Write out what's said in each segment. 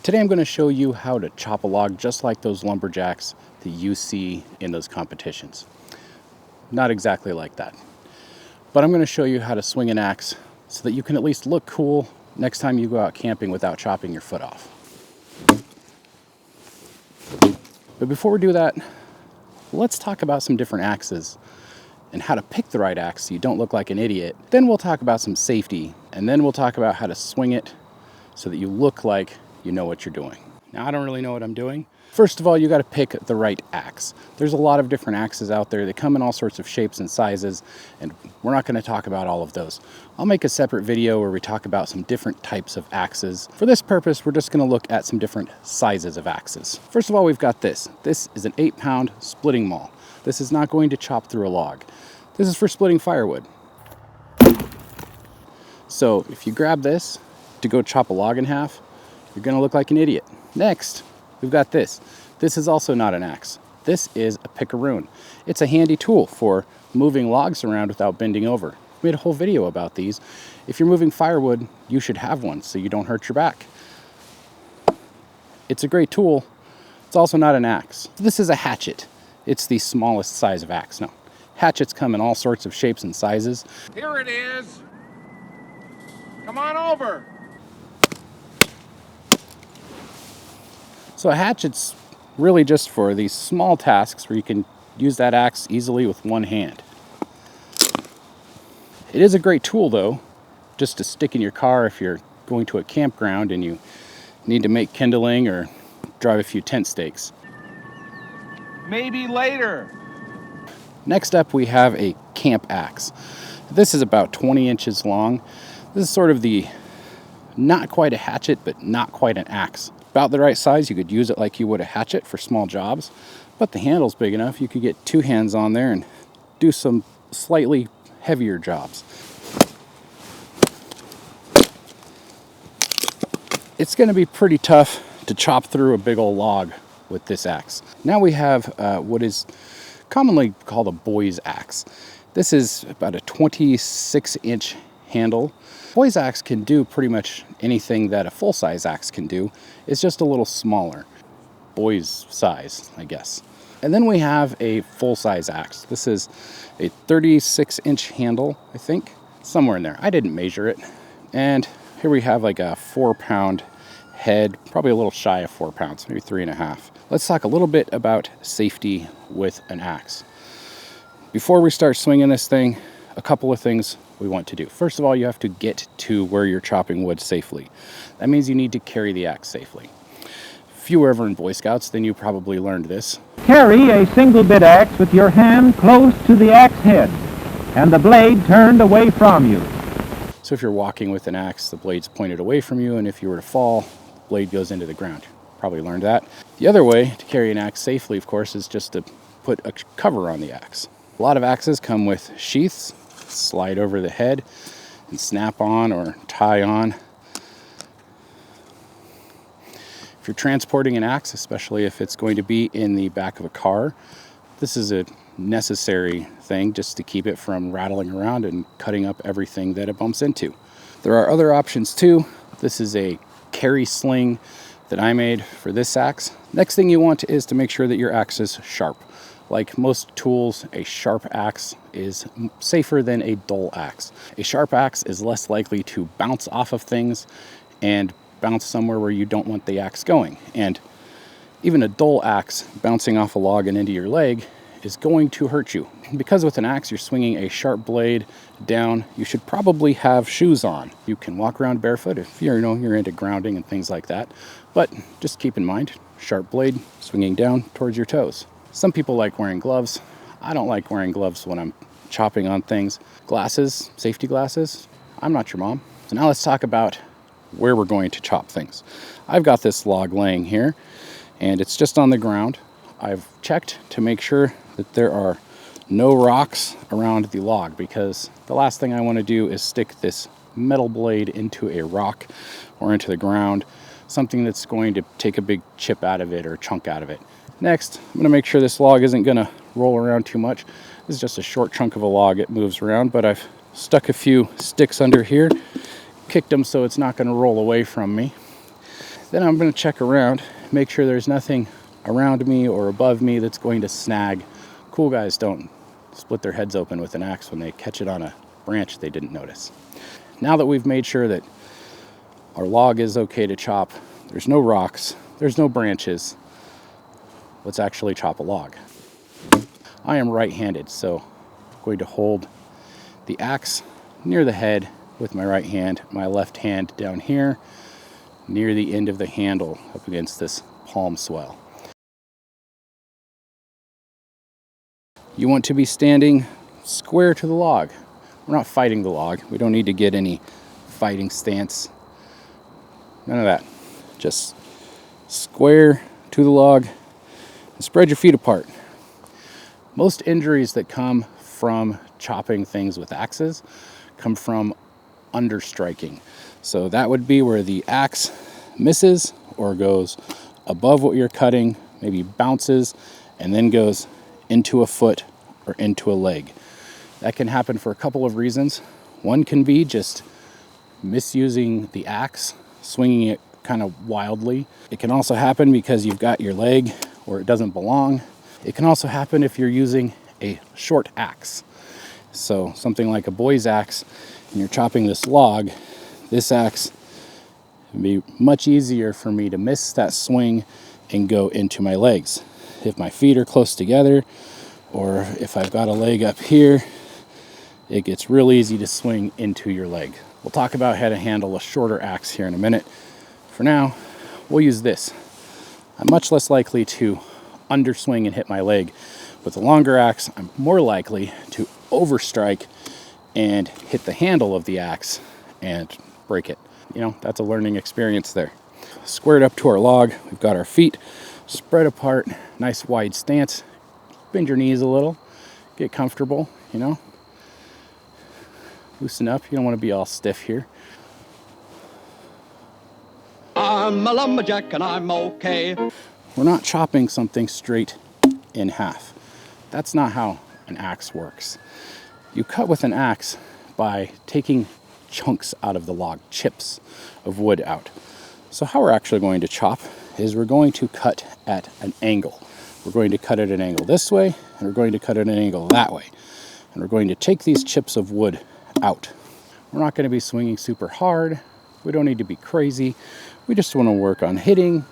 Today I'm going to show you how to chop a log just like those lumberjacks that you see in those competitions. Not exactly like that. But I'm going to show you how to swing an axe so that you can at least look cool next time you go out camping without chopping your foot off. But before we do that, let's talk about some different axes and how to pick the right axe so you don't look like an idiot. Then we'll talk about some safety, and then we'll talk about how to swing it so that you look like you know what you're doing. Now, I don't really know what I'm doing. First of all, you got to pick the right axe. There's a lot of different axes out there. They come in all sorts of shapes and sizes, and we're not going to talk about all of those. I'll make a separate video where we talk about some different types of axes. For this purpose, we're just going to look at some different sizes of axes. First of all, we've got this. This is an 8-pound splitting maul. This is not going to chop through a log. This is for splitting firewood. So if you grab this to go chop a log in half, you're going to look like an idiot. Next, we've got this. This is also not an axe. This is a picaroon. It's a handy tool for moving logs around without bending over. I made a whole video about these. If you're moving firewood, you should have one so you don't hurt your back. It's a great tool. It's also not an axe. This is a hatchet. It's the smallest size of axe. No, hatchets come in all sorts of shapes and sizes. Here it is. Come on over. So a hatchet's really just for these small tasks where you can use that axe easily with one hand. It is a great tool though, just to stick in your car if you're going to a campground and you need to make kindling or drive a few tent stakes. Maybe later. Next up we have a camp axe. This is about 20 inches long. This is sort of the not quite a hatchet, but not quite an axe. About the right size. You could use it like you would a hatchet for small jobs, but the handle's big enough you could get two hands on there and do some slightly heavier jobs. It's going to be pretty tough to chop through a big old log with this axe. Now we have what is commonly called a boy's axe. This is about a 26-inch handle. Boy's axe can do pretty much anything that a full-size axe can do. It's just a little smaller. Boy's size, I guess. And then we have a full-size axe. This is a 36-inch handle, I think. Somewhere in there. I didn't measure it. And here we have like a 4-pound head, probably a little shy of 4 pounds, maybe 3.5. Let's talk a little bit about safety with an axe. Before we start swinging this thing, a couple of things we want to do. First of all, you have to get to where you're chopping wood safely. That means you need to carry the axe safely. If you were ever in Boy Scouts, then you probably learned this. Carry a single bit axe with your hand close to the axe head and the blade turned away from you. So if you're walking with an axe, the blade's pointed away from you, and if you were to fall, the blade goes into the ground. Probably learned that. The other way to carry an axe safely, of course, is just to put a cover on the axe. A lot of axes come with sheaths. Slide over the head and snap on or tie on. If you're transporting an axe, especially if it's going to be in the back of a car, this is a necessary thing just to keep it from rattling around and cutting up everything that it bumps into. There are other options too. This is a carry sling that I made for this axe. Next thing you want is to make sure that your axe is sharp. Like most tools, a sharp axe is safer than a dull axe. A sharp axe is less likely to bounce off of things and bounce somewhere where you don't want the axe going. And even a dull axe bouncing off a log and into your leg is going to hurt you. Because with an axe you're swinging a sharp blade down, you should probably have shoes on. You can walk around barefoot if you're into grounding and things like that. But just keep in mind, sharp blade swinging down towards your toes. Some people like wearing gloves. I don't like wearing gloves when I'm chopping on things. Glasses, safety glasses, I'm not your mom. So now let's talk about where we're going to chop things. I've got this log laying here, and it's just on the ground. I've checked to make sure that there are no rocks around the log, because the last thing I want to do is stick this metal blade into a rock or into the ground, something that's going to take a big chip out of it or chunk out of it. Next, I'm going to make sure this log isn't going to roll around too much. This is just a short chunk of a log. It moves around, but I've stuck a few sticks under here, kicked them so it's not going to roll away from me. Then I'm going to check around, make sure there's nothing around me or above me that's going to snag. Cool guys don't split their heads open with an axe when they catch it on a branch they didn't notice. Now that we've made sure that our log is okay to chop, there's no rocks, there's no branches, let's actually chop a log. I am right-handed, so I'm going to hold the axe near the head with my right hand, my left hand down here near the end of the handle up against this palm swell. You want to be standing square to the log. We're not fighting the log. We don't need to get any fighting stance. None of that. Just square to the log and spread your feet apart. Most injuries that come from chopping things with axes come from understriking. So that would be where the axe misses or goes above what you're cutting, maybe bounces, and then goes into a foot or into a leg. That can happen for a couple of reasons. One can be just misusing the axe, swinging it kind of wildly. It can also happen because you've got your leg where it doesn't belong. It can also happen if you're using a short axe. So something like a boy's axe, and you're chopping this log, this axe would be much easier for me to miss that swing and go into my legs. If my feet are close together, or if I've got a leg up here, it gets real easy to swing into your leg. We'll talk about how to handle a shorter axe here in a minute. For now, we'll use this. I'm much less likely to underswing and hit my leg. With a longer axe, I'm more likely to overstrike and hit the handle of the axe and break it. You know, that's a learning experience there. Squared up to our log, we've got our feet spread apart, nice wide stance. Bend your knees a little, get comfortable, you know. Loosen up, you don't want to be all stiff here. I'm a lumberjack and I'm okay. We're not chopping something straight in half. That's not how an axe works. You cut with an axe by taking chunks out of the log, chips of wood out. So how we're actually going to chop is we're going to cut at an angle. We're going to cut at an angle this way, and we're going to cut at an angle that way. And we're going to take these chips of wood out. We're not going to be swinging super hard. We don't need to be crazy. We just want to work on hitting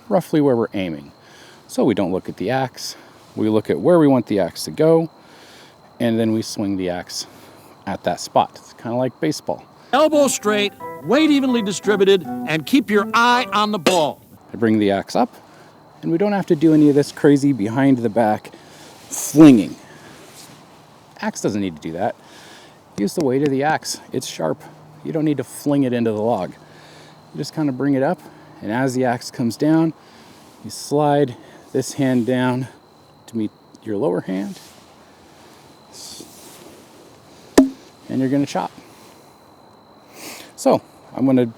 roughly where we're aiming. So we don't look at the axe. We look at where we want the axe to go, and then we swing the axe at that spot. It's kind of like baseball. Elbow straight, weight evenly distributed, and keep your eye on the ball. I bring the axe up, and we don't have to do any of this crazy behind the back flinging. Axe doesn't need to do that. Use the weight of the axe. It's sharp. You don't need to fling it into the log. You just kind of bring it up, and as the axe comes down, you slide this hand down to meet your lower hand, and you're going to chop. So I'm going to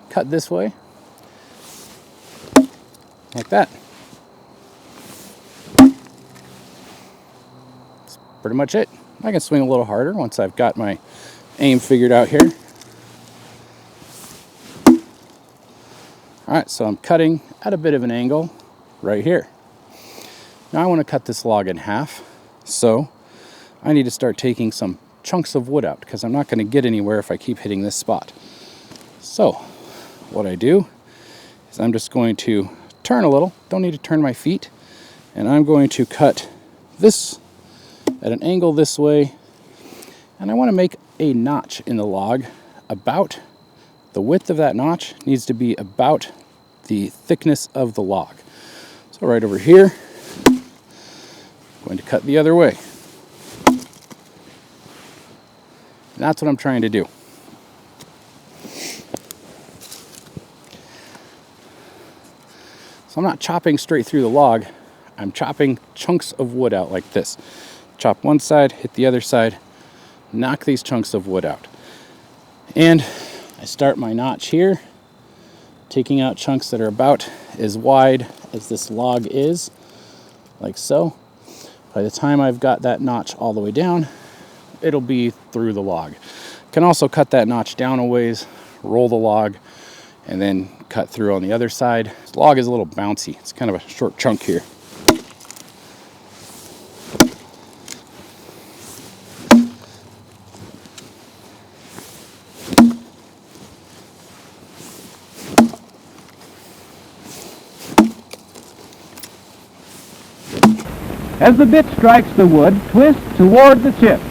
cut this way, like that. That's pretty much it. I can swing a little harder once I've got my aim figured out here. All right, so I'm cutting at a bit of an angle right here. Now I want to cut this log in half, so I need to start taking some chunks of wood out because I'm not going to get anywhere if I keep hitting this spot. So what I do is I'm just going to turn a little, don't need to turn my feet, and I'm going to cut this at an angle this way, and I want to make a notch in the log. About the width of that notch needs to be about the thickness of the log. So right over here, I'm going to cut the other way. And that's what I'm trying to do. So I'm not chopping straight through the log. I'm chopping chunks of wood out like this. Chop one side, hit the other side, knock these chunks of wood out. And I start my notch here, taking out chunks that are about as wide as this log is, like so. By the time I've got that notch all the way down, it'll be through the log. Can also cut that notch down a ways, roll the log, and then cut through on the other side. This log is a little bouncy. It's kind of a short chunk here. As the bit strikes the wood, twist toward the chips.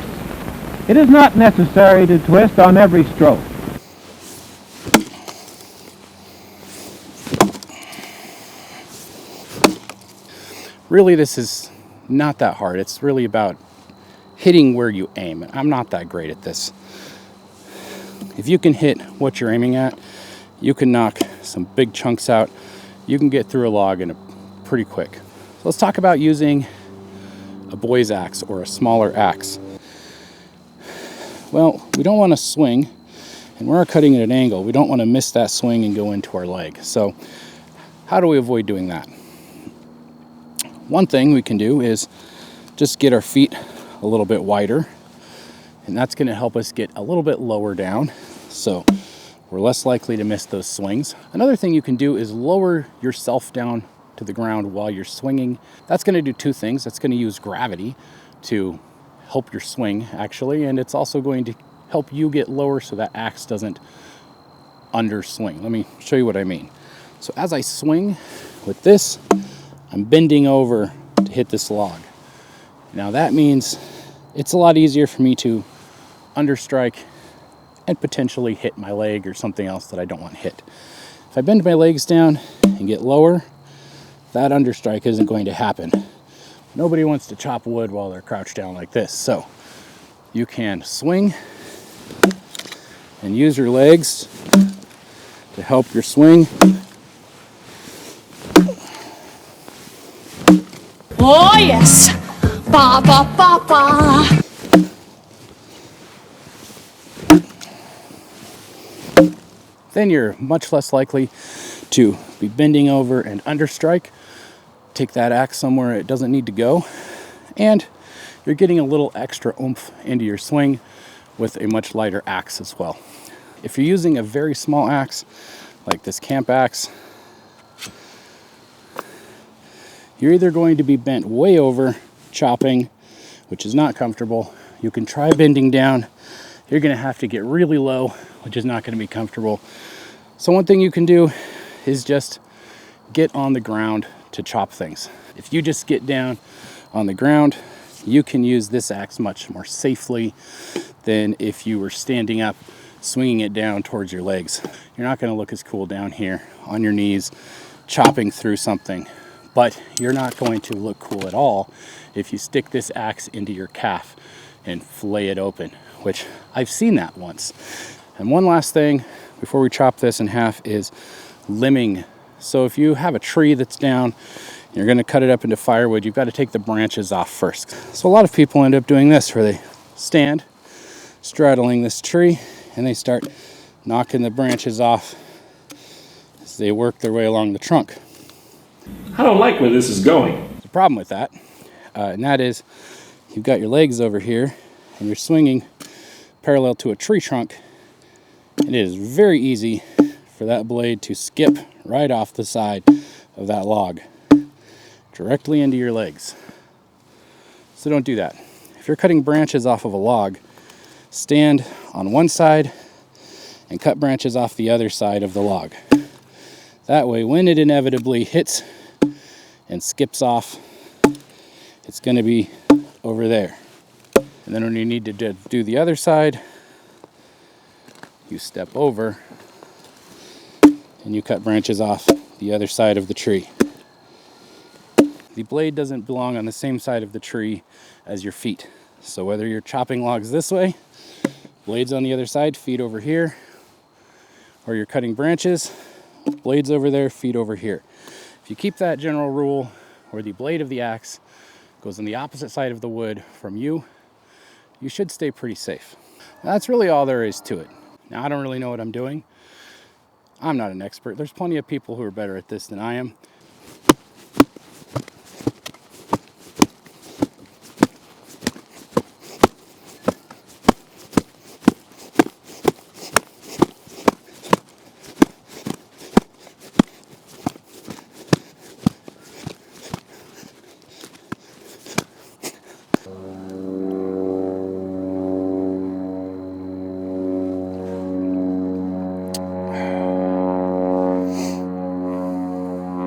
It is not necessary to twist on every stroke. Really, this is not that hard. It's really about hitting where you aim. I'm not that great at this. If you can hit what you're aiming at, you can knock some big chunks out. You can get through a log in a pretty quick. So let's talk about using a boy's axe or a smaller axe. Well, we don't want to swing, and we're cutting at an angle. We don't want to miss that swing and go into our leg. So how do we avoid doing that? One thing we can do is just get our feet a little bit wider, and that's going to help us get a little bit lower down, so we're less likely to miss those swings. Another thing you can do is lower yourself down to the ground while you're swinging. That's going to do two things. That's going to use gravity to help your swing, actually, and it's also going to help you get lower so that axe doesn't underswing. Let me show you what I mean. So as I swing with this, I'm bending over to hit this log. Now that means it's a lot easier for me to understrike and potentially hit my leg or something else that I don't want hit. If I bend my legs down and get lower, that understrike isn't going to happen. Nobody wants to chop wood while they're crouched down like this. So you can swing and use your legs to help your swing. Oh yes! Ba ba ba ba! Then you're much less likely to be bending over and understrike. Take that axe somewhere it doesn't need to go. And you're getting a little extra oomph into your swing with a much lighter axe as well. If you're using a very small axe, like this camp axe, you're either going to be bent way over chopping, which is not comfortable. You can try bending down. You're going to have to get really low, which is not going to be comfortable. So one thing you can do is just get on the ground to chop things. If you just get down on the ground, you can use this axe much more safely than if you were standing up, swinging it down towards your legs. You're not going to look as cool down here on your knees, chopping through something, but you're not going to look cool at all if you stick this axe into your calf and fillet it open, which I've seen that once. And one last thing before we chop this in half is limbing. So if you have a tree that's down, you're going to cut it up into firewood, you've got to take the branches off first. So a lot of people end up doing this, where they stand straddling this tree and they start knocking the branches off as they work their way along the trunk. I don't like where this is going. There's a problem with that, and that is you've got your legs over here and you're swinging parallel to a tree trunk, and it is very easy for that blade to skip right off the side of that log directly into your legs. So don't do that. If you're cutting branches off of a log, stand on one side and cut branches off the other side of the log. That way, when it inevitably hits and skips off, it's going to be over there. And then when you need to do the other side, you step over and you cut branches off the other side of the tree. The blade doesn't belong on the same side of the tree as your feet. So whether you're chopping logs this way, blades on the other side, feet over here, or you're cutting branches, blades over there, feet over here. If you keep that general rule where the blade of the axe goes on the opposite side of the wood from you, you should stay pretty safe. That's really all there is to it. Now, I don't really know what I'm doing. I'm not an expert. There's plenty of people who are better at this than I am.